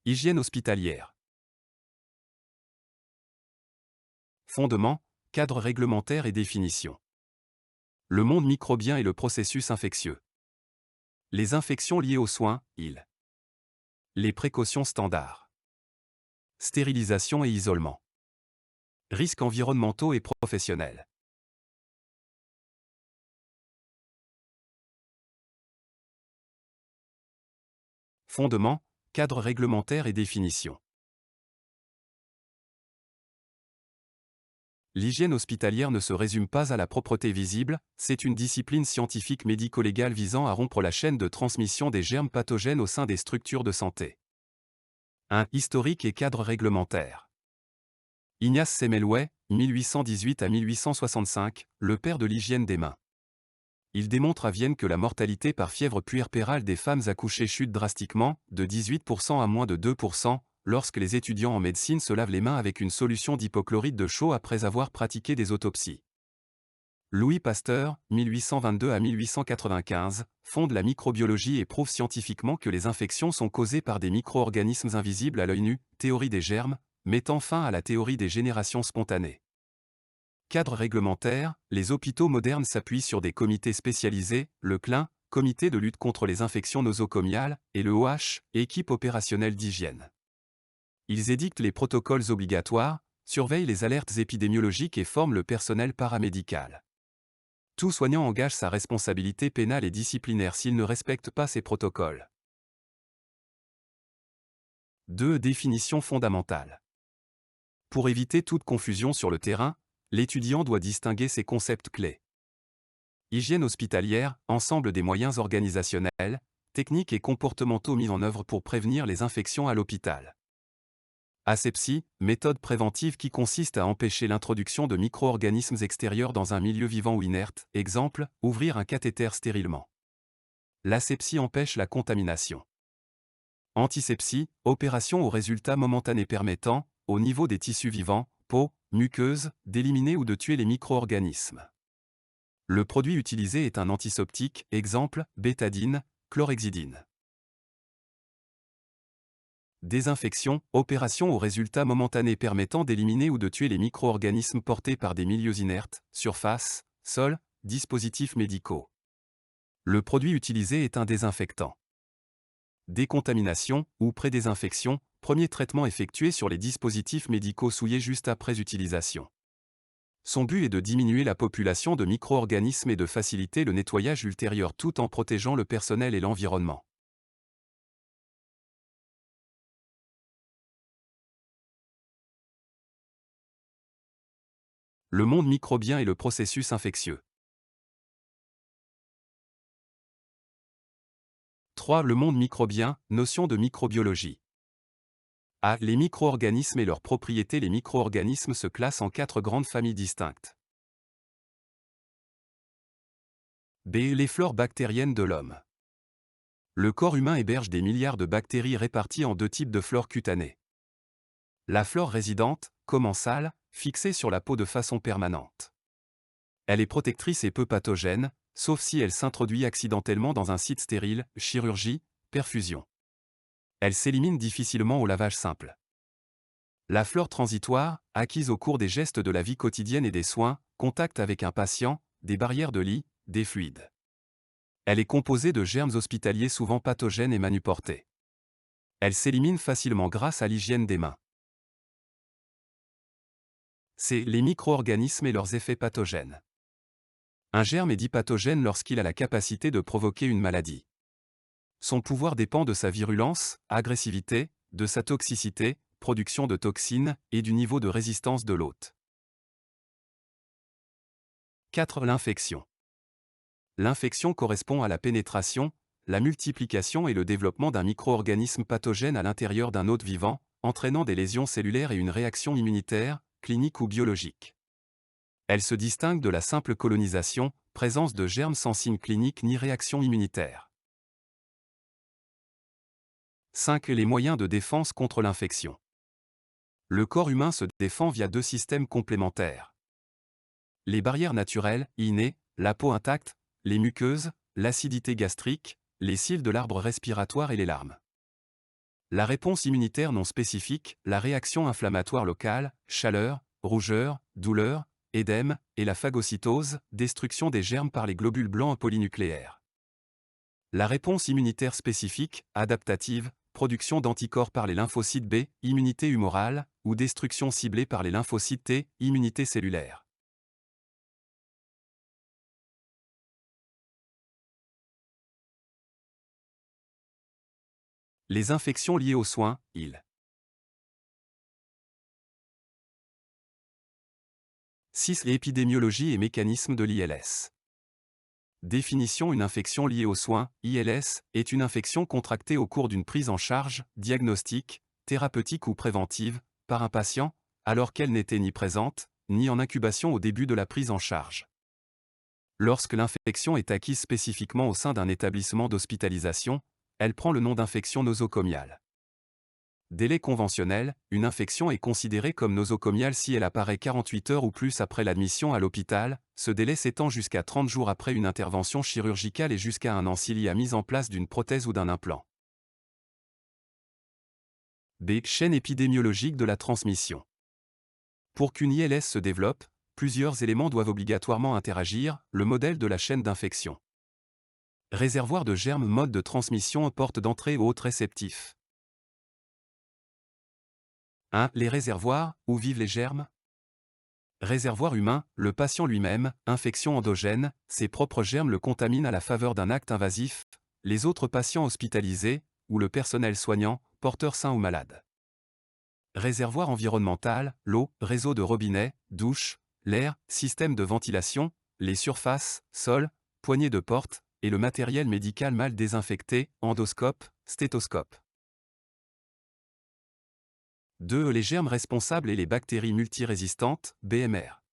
Hygiène hospitalière. Fondement, cadre réglementaire et définition. Le monde microbien et le processus infectieux. Les infections liées aux soins, les précautions standards. Stérilisation et isolement. Risques environnementaux et professionnels. Fondement, cadre réglementaire et définition. L'hygiène hospitalière ne se résume pas à la propreté visible, c'est une discipline scientifique médico-légale visant à rompre la chaîne de transmission des germes pathogènes au sein des structures de santé. 1. Historique et cadre réglementaire. Ignace Semmelweis, 1818 à 1865, le père de l'hygiène des mains. Il démontre à Vienne que la mortalité par fièvre puerpérale des femmes accouchées chute drastiquement, de 18% à moins de 2%, lorsque les étudiants en médecine se lavent les mains avec une solution d'hypochlorite de chaux après avoir pratiqué des autopsies. Louis Pasteur, 1822 à 1895, fonde la microbiologie et prouve scientifiquement que les infections sont causées par des micro-organismes invisibles à l'œil nu, théorie des germes, mettant fin à la théorie des générations spontanées. Cadre réglementaire, les hôpitaux modernes s'appuient sur des comités spécialisés, le CLIN, Comité de lutte contre les infections nosocomiales, et le OH, Équipe opérationnelle d'hygiène. Ils édictent les protocoles obligatoires, surveillent les alertes épidémiologiques et forment le personnel paramédical. Tout soignant engage sa responsabilité pénale et disciplinaire s'il ne respecte pas ces protocoles. 2. Définition fondamentale. Pour éviter toute confusion sur le terrain, l'étudiant doit distinguer ces concepts clés. Hygiène hospitalière, ensemble des moyens organisationnels, techniques et comportementaux mis en œuvre pour prévenir les infections à l'hôpital. Asepsie, méthode préventive qui consiste à empêcher l'introduction de micro-organismes extérieurs dans un milieu vivant ou inerte, exemple, ouvrir un cathéter stérilement. L'asepsie empêche la contamination. Antisepsie, opération au résultat momentané permettant, au niveau des tissus vivants, peau, muqueuse, d'éliminer ou de tuer les micro-organismes. Le produit utilisé est un antiseptique, exemple, bétadine, chlorhexidine. Désinfection, opération au résultat momentané permettant d'éliminer ou de tuer les micro-organismes portés par des milieux inertes, surface, sol, dispositifs médicaux. Le produit utilisé est un désinfectant. Décontamination, ou pré-désinfection, premier traitement effectué sur les dispositifs médicaux souillés juste après utilisation. Son but est de diminuer la population de micro-organismes et de faciliter le nettoyage ultérieur tout en protégeant le personnel et l'environnement. Le monde microbien et le processus infectieux. 3. Le monde microbien, notion de microbiologie. A. Les micro-organismes et leurs propriétés. Les micro-organismes se classent en 4 grandes familles distinctes. B. Les flores bactériennes de l'homme. Le corps humain héberge des milliards de bactéries réparties en 2 types de flore cutanées. La flore résidente, commensale, fixée sur la peau de façon permanente. Elle est protectrice et peu pathogène, sauf si elle s'introduit accidentellement dans un site stérile, chirurgie, perfusion. Elle s'élimine difficilement au lavage simple. La flore transitoire, acquise au cours des gestes de la vie quotidienne et des soins, contact avec un patient, des barrières de lit, des fluides. Elle est composée de germes hospitaliers souvent pathogènes et manuportés. Elle s'élimine facilement grâce à l'hygiène des mains. C'est les micro-organismes et leurs effets pathogènes. Un germe est dit pathogène lorsqu'il a la capacité de provoquer une maladie. Son pouvoir dépend de sa virulence, agressivité, de sa toxicité, production de toxines, et du niveau de résistance de l'hôte. 4. L'infection. L'infection correspond à la pénétration, la multiplication et le développement d'un micro-organisme pathogène à l'intérieur d'un hôte vivant, entraînant des lésions cellulaires et une réaction immunitaire, clinique ou biologique. Elle se distingue de la simple colonisation, présence de germes sans signe clinique ni réaction immunitaire. 5. Les moyens de défense contre l'infection. Le corps humain se défend via 2 systèmes complémentaires. Les barrières naturelles, innées, la peau intacte, les muqueuses, l'acidité gastrique, les cils de l'arbre respiratoire et les larmes. La réponse immunitaire non spécifique, la réaction inflammatoire locale, chaleur, rougeur, douleur, édème, et la phagocytose, destruction des germes par les globules blancs polynucléaires. La réponse immunitaire spécifique, adaptative, production d'anticorps par les lymphocytes B, immunité humorale, ou destruction ciblée par les lymphocytes T, immunité cellulaire. Les infections liées aux soins, il. 6. Épidémiologie et mécanismes de l'ILS. Définition. Une infection liée aux soins, ILS, est une infection contractée au cours d'une prise en charge, diagnostique, thérapeutique ou préventive, par un patient, alors qu'elle n'était ni présente, ni en incubation au début de la prise en charge. Lorsque l'infection est acquise spécifiquement au sein d'un établissement d'hospitalisation, elle prend le nom d'infection nosocomiale. Délai conventionnel, une infection est considérée comme nosocomiale si elle apparaît 48 heures ou plus après l'admission à l'hôpital, ce délai s'étend jusqu'à 30 jours après une intervention chirurgicale et jusqu'à un an s'il y a mise en place d'une prothèse ou d'un implant. B. Chaîne épidémiologique de la transmission. Pour qu'une ILS se développe, plusieurs éléments doivent obligatoirement interagir, le modèle de la chaîne d'infection. Réservoir de germes. Mode de transmission. Porte d'entrée ou hôte réceptif. 1. Les réservoirs, où vivent les germes. Réservoir humain, le patient lui-même, infection endogène, ses propres germes le contaminent à la faveur d'un acte invasif, les autres patients hospitalisés, ou le personnel soignant, porteurs sains ou malades. Réservoir environnemental, l'eau, réseau de robinets, douches, l'air, système de ventilation, les surfaces, sols, poignées de porte, et le matériel médical mal désinfecté, endoscope, stéthoscope. 2. Les germes responsables et les bactéries multirésistantes, BMR.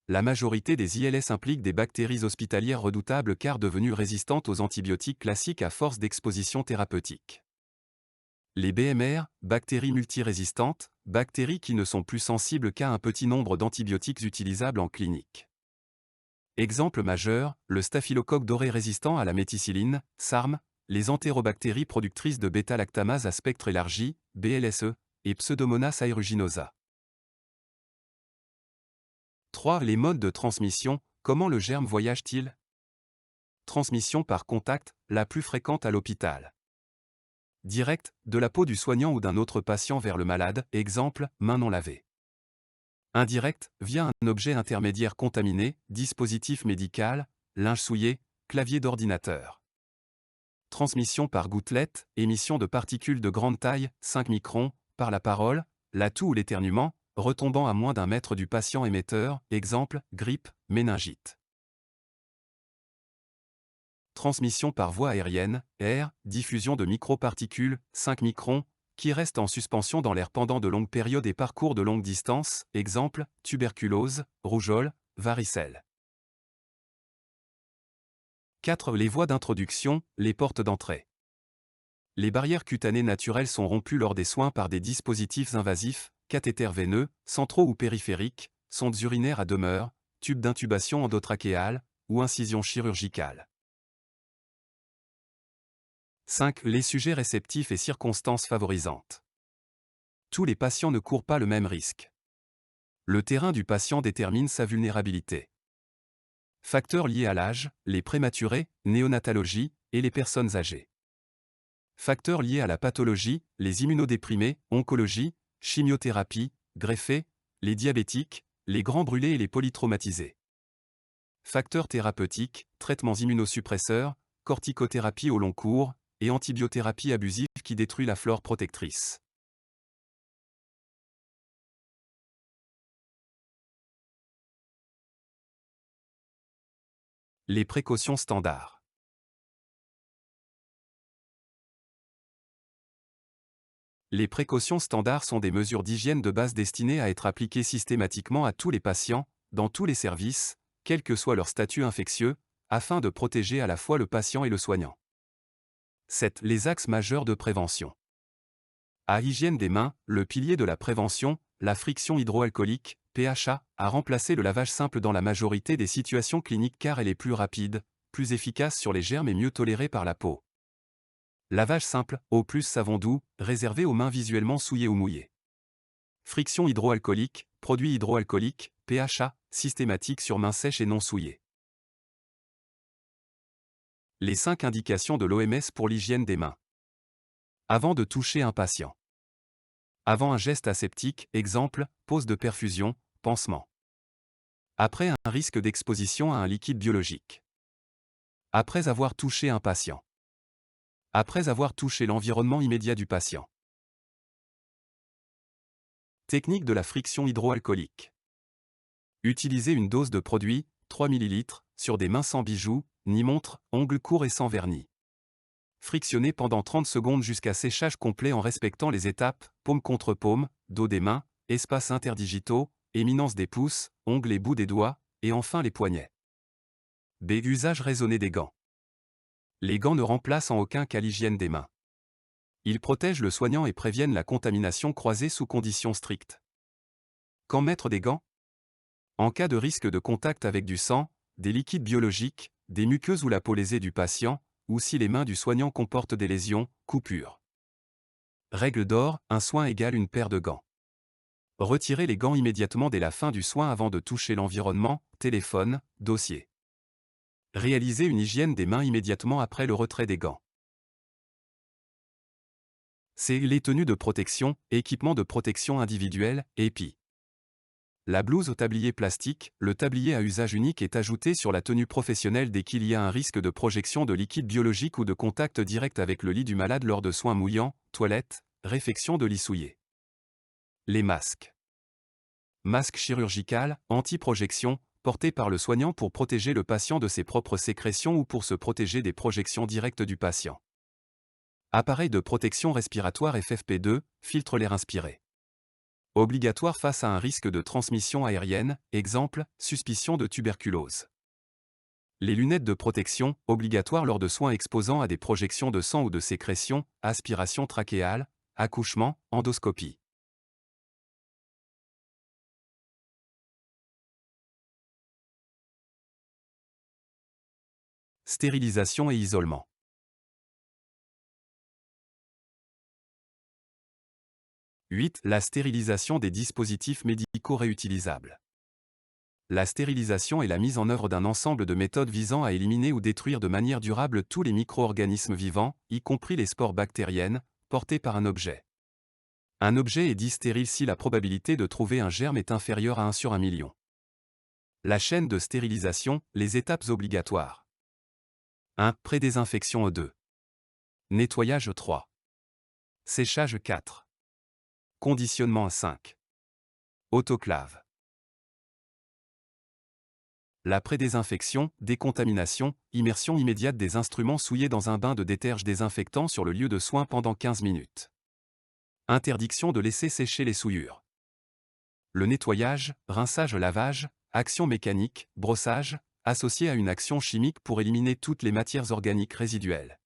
La majorité des ILS impliquent des bactéries hospitalières redoutables car devenues résistantes aux antibiotiques classiques à force d'exposition thérapeutique. Les BMR, bactéries multirésistantes, bactéries qui ne sont plus sensibles qu'à un petit nombre d'antibiotiques utilisables en clinique. Exemple majeur, le staphylocoque doré résistant à la méticilline, SARM, les entérobactéries productrices de bêta-lactamase à spectre élargi, BLSE, et Pseudomonas aeruginosa. 3. Les modes de transmission, comment le germe voyage-t-il? Transmission par contact, la plus fréquente à l'hôpital. Direct, de la peau du soignant ou d'un autre patient vers le malade, exemple, main non lavée. Indirect, via un objet intermédiaire contaminé, dispositif médical, linge souillé, clavier d'ordinateur. Transmission par gouttelette, émission de particules de grande taille, 5 microns, par la parole, la toux ou l'éternuement, retombant à moins d'un mètre du patient émetteur, exemple, grippe, méningite. Transmission par voie aérienne, air, diffusion de microparticules, 5 microns, qui restent en suspension dans l'air pendant de longues périodes et parcourent de longues distances, exemple, tuberculose, rougeole, varicelle. 4. Les voies d'introduction, les portes d'entrée. Les barrières cutanées naturelles sont rompues lors des soins par des dispositifs invasifs, cathéters veineux, centraux ou périphériques, sondes urinaires à demeure, tubes d'intubation endotrachéale, ou incisions chirurgicales. 5. Les sujets réceptifs et circonstances favorisantes. Tous les patients ne courent pas le même risque. Le terrain du patient détermine sa vulnérabilité. Facteurs liés à l'âge, les prématurés, néonatologie, et les personnes âgées. Facteurs liés à la pathologie, les immunodéprimés, oncologie, chimiothérapie, greffés, les diabétiques, les grands brûlés et les polytraumatisés. Facteurs thérapeutiques, traitements immunosuppresseurs, corticothérapie au long cours, et antibiothérapie abusive qui détruit la flore protectrice. Les précautions standards. Les précautions standards sont des mesures d'hygiène de base destinées à être appliquées systématiquement à tous les patients, dans tous les services, quel que soit leur statut infectieux, afin de protéger à la fois le patient et le soignant. 7. Les axes majeurs de prévention. A. Hygiène des mains, le pilier de la prévention, la friction hydroalcoolique, PHA, a remplacé le lavage simple dans la majorité des situations cliniques car elle est plus rapide, plus efficace sur les germes et mieux tolérée par la peau. Lavage simple, eau plus savon doux, réservé aux mains visuellement souillées ou mouillées. Friction hydroalcoolique, produit hydroalcoolique, PHA, systématique sur mains sèches et non souillées. Les 5 indications de l'OMS pour l'hygiène des mains. Avant de toucher un patient. Avant un geste aseptique, exemple, pose de perfusion, pansement. Après un risque d'exposition à un liquide biologique. Après avoir touché un patient. Après avoir touché l'environnement immédiat du patient. Technique de la friction hydroalcoolique. Utilisez une dose de produit, 3 ml, sur des mains sans bijoux, ni montre, ongles courts et sans vernis. Frictionnez pendant 30 secondes jusqu'à séchage complet en respectant les étapes, paume contre paume, dos des mains, espaces interdigitaux, éminence des pouces, ongles et bouts des doigts, et enfin les poignets. B. Usage raisonné des gants. Les gants ne remplacent en aucun cas l'hygiène des mains. Ils protègent le soignant et préviennent la contamination croisée sous conditions strictes. Quand mettre des gants? En cas de risque de contact avec du sang, des liquides biologiques, des muqueuses ou la peau lésée du patient, ou si les mains du soignant comportent des lésions, coupures. Règle d'or, un soin égale une paire de gants. Retirez les gants immédiatement dès la fin du soin avant de toucher l'environnement, téléphone, dossier. Réalisez une hygiène des mains immédiatement après le retrait des gants. C'est les tenues de protection, équipement de protection individuelle, EPI. La blouse au tablier plastique, le tablier à usage unique est ajouté sur la tenue professionnelle dès qu'il y a un risque de projection de liquide biologique ou de contact direct avec le lit du malade lors de soins mouillants, toilettes, réfection de lit souillé. Les masques. Masque chirurgical, anti-projection, porté par le soignant pour protéger le patient de ses propres sécrétions ou pour se protéger des projections directes du patient. Appareil de protection respiratoire FFP2, filtre l'air inspiré. Obligatoire face à un risque de transmission aérienne, exemple, suspicion de tuberculose. Les lunettes de protection, obligatoires lors de soins exposant à des projections de sang ou de sécrétion, aspiration trachéale, accouchement, endoscopie. Stérilisation et isolement. « 8. La stérilisation des dispositifs médicaux réutilisables. La stérilisation est la mise en œuvre d'un ensemble de méthodes visant à éliminer ou détruire de manière durable tous les micro-organismes vivants, y compris les spores bactériennes, portés par un objet. Un objet est dit stérile si la probabilité de trouver un germe est inférieure à 1 sur 1 million. La chaîne de stérilisation, les étapes obligatoires. 1. Prédésinfection 2. Nettoyage 3. Séchage 4. Conditionnement 5. Autoclave. La prédésinfection, décontamination, immersion immédiate des instruments souillés dans un bain de déterge désinfectant sur le lieu de soins pendant 15 minutes. Interdiction de laisser sécher les souillures. Le nettoyage, rinçage, lavage, action mécanique, brossage, associé à une action chimique pour éliminer toutes les matières organiques résiduelles.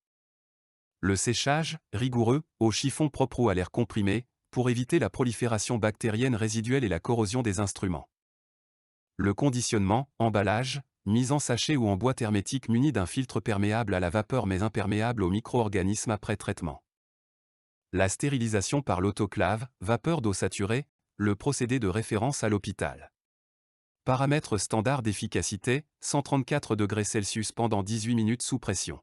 Le séchage, rigoureux, au chiffon propre ou à l'air comprimé, pour éviter la prolifération bactérienne résiduelle et la corrosion des instruments. Le conditionnement, emballage, mise en sachet ou en boîte hermétique munie d'un filtre perméable à la vapeur mais imperméable aux micro-organismes après traitement. La stérilisation par l'autoclave, vapeur d'eau saturée, le procédé de référence à l'hôpital. Paramètres standard d'efficacité, 134 degrés Celsius pendant 18 minutes sous pression.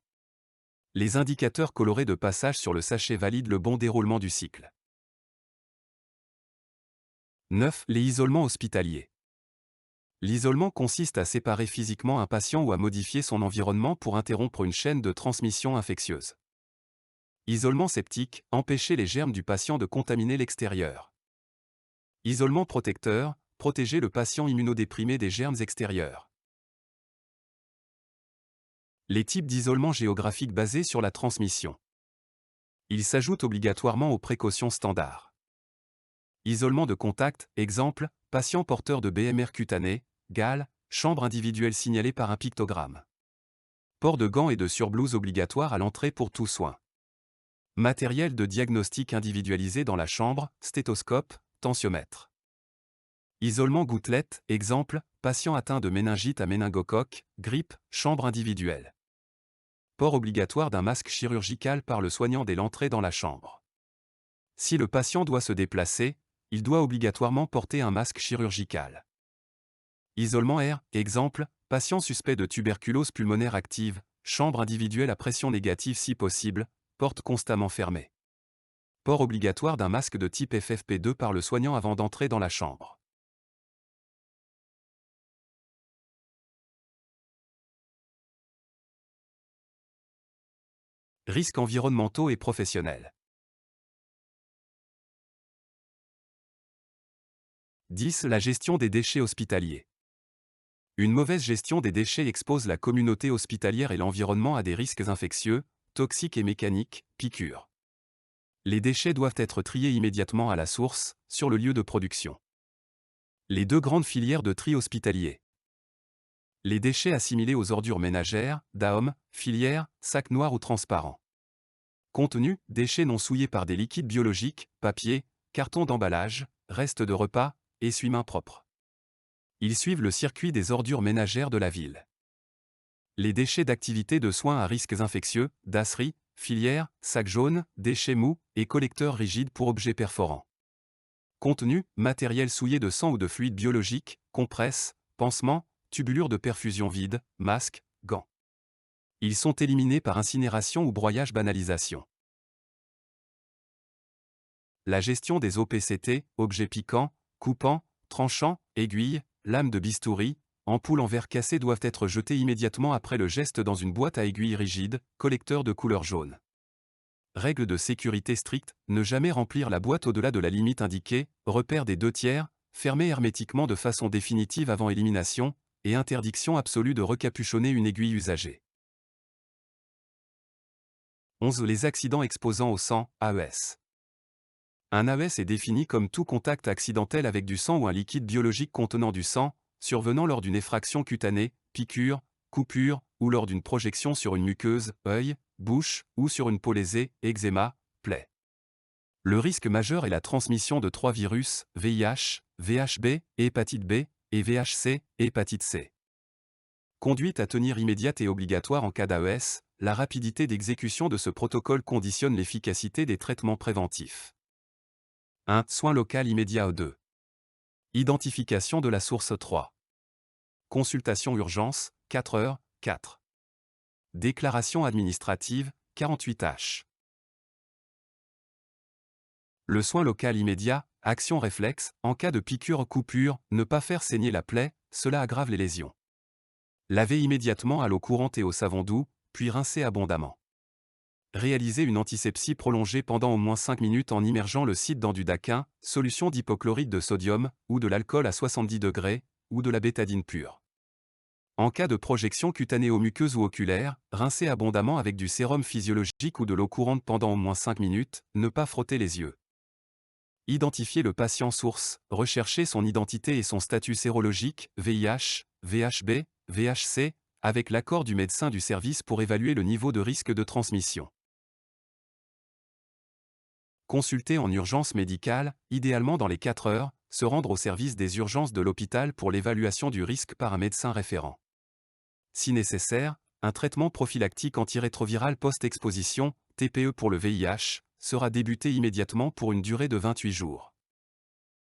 Les indicateurs colorés de passage sur le sachet valident le bon déroulement du cycle. 9. Les isolements hospitaliers. L'isolement consiste à séparer physiquement un patient ou à modifier son environnement pour interrompre une chaîne de transmission infectieuse. Isolement septique, empêcher les germes du patient de contaminer l'extérieur. Isolement protecteur, protéger le patient immunodéprimé des germes extérieurs. Les types d'isolement géographique basés sur la transmission. Ils s'ajoutent obligatoirement aux précautions standards. Isolement de contact, exemple, patient porteur de BMR cutané, gale, chambre individuelle signalée par un pictogramme. Port de gants et de surblouse obligatoire à l'entrée pour tout soin. Matériel de diagnostic individualisé dans la chambre, stéthoscope, tensiomètre. Isolement gouttelette, exemple, patient atteint de méningite à méningocoque, grippe, chambre individuelle. Port obligatoire d'un masque chirurgical par le soignant dès l'entrée dans la chambre. Si le patient doit se déplacer, il doit obligatoirement porter un masque chirurgical. Isolement air, exemple, patient suspect de tuberculose pulmonaire active, chambre individuelle à pression négative si possible, porte constamment fermée. Port obligatoire d'un masque de type FFP2 par le soignant avant d'entrer dans la chambre. Risques environnementaux et professionnels. 10. La gestion des déchets hospitaliers. Une mauvaise gestion des déchets expose la communauté hospitalière et l'environnement à des risques infectieux, toxiques et mécaniques, piqûres. Les déchets doivent être triés immédiatement à la source, sur le lieu de production. Les deux grandes filières de tri hospitalier. Les déchets assimilés aux ordures ménagères, DAOM, filière, sacs noirs ou transparents. Contenu, déchets non souillés par des liquides biologiques, papier, carton d'emballage, restes de repas, essuie-mains propres. Ils suivent le circuit des ordures ménagères de la ville. Les déchets d'activités de soins à risques infectieux, DASRI, filière, sacs jaunes, déchets mous et collecteurs rigides pour objets perforants. Contenu, matériel souillé de sang ou de fluide biologique, compresses, pansements, tubulures de perfusion vide, masques, gants. Ils sont éliminés par incinération ou broyage banalisation. La gestion des OPCT, objets piquants, coupants, tranchants, aiguilles, lames de bistouri, ampoules en verre cassé doivent être jetées immédiatement après le geste dans une boîte à aiguilles rigide, collecteur de couleur jaune. Règle de sécurité stricte, ne jamais remplir la boîte au-delà de la limite indiquée, repère des 2/3, fermée hermétiquement de façon définitive avant élimination, et interdiction absolue de recapuchonner une aiguille usagée. 11. Les accidents exposant au sang, AES. Un AES est défini comme tout contact accidentel avec du sang ou un liquide biologique contenant du sang, survenant lors d'une effraction cutanée, piqûre, coupure, ou lors d'une projection sur une muqueuse, œil, bouche, ou sur une peau lésée, eczéma, plaie. Le risque majeur est la transmission de 3 virus, VIH, VHB, hépatite B, et VHC, hépatite C. Conduite à tenir immédiate et obligatoire en cas d'AES, la rapidité d'exécution de ce protocole conditionne l'efficacité des traitements préventifs. 1. Soins local immédiat 2. Identification de la source 3. Consultation urgence, 4 heures, 4. Déclaration administrative, 48h. Le soin local immédiat, action réflexe, en cas de piqûre-coupure, ne pas faire saigner la plaie, cela aggrave les lésions. Laver immédiatement à l'eau courante et au savon doux, puis rincer abondamment. Réaliser une antisepsie prolongée pendant au moins 5 minutes en immergeant le site dans du daquin, solution d'hypochlorite de sodium, ou de l'alcool à 70 degrés, ou de la bétadine pure. En cas de projection cutanée ou muqueuse ou oculaire, rincer abondamment avec du sérum physiologique ou de l'eau courante pendant au moins 5 minutes, ne pas frotter les yeux. Identifier le patient source, rechercher son identité et son statut sérologique, VIH, VHB, VHC, avec l'accord du médecin du service pour évaluer le niveau de risque de transmission. Consulter en urgence médicale, idéalement dans les 4 heures, se rendre au service des urgences de l'hôpital pour l'évaluation du risque par un médecin référent. Si nécessaire, un traitement prophylactique antirétroviral post-exposition, TPE pour le VIH, sera débuté immédiatement pour une durée de 28 jours.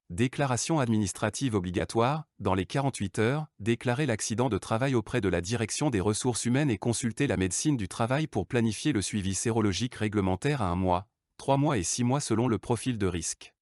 Déclaration administrative obligatoire, dans les 48 heures, déclarer l'accident de travail auprès de la direction des ressources humaines et consulter la médecine du travail pour planifier le suivi sérologique réglementaire à 1 mois, 3 mois et 6 mois selon le profil de risque.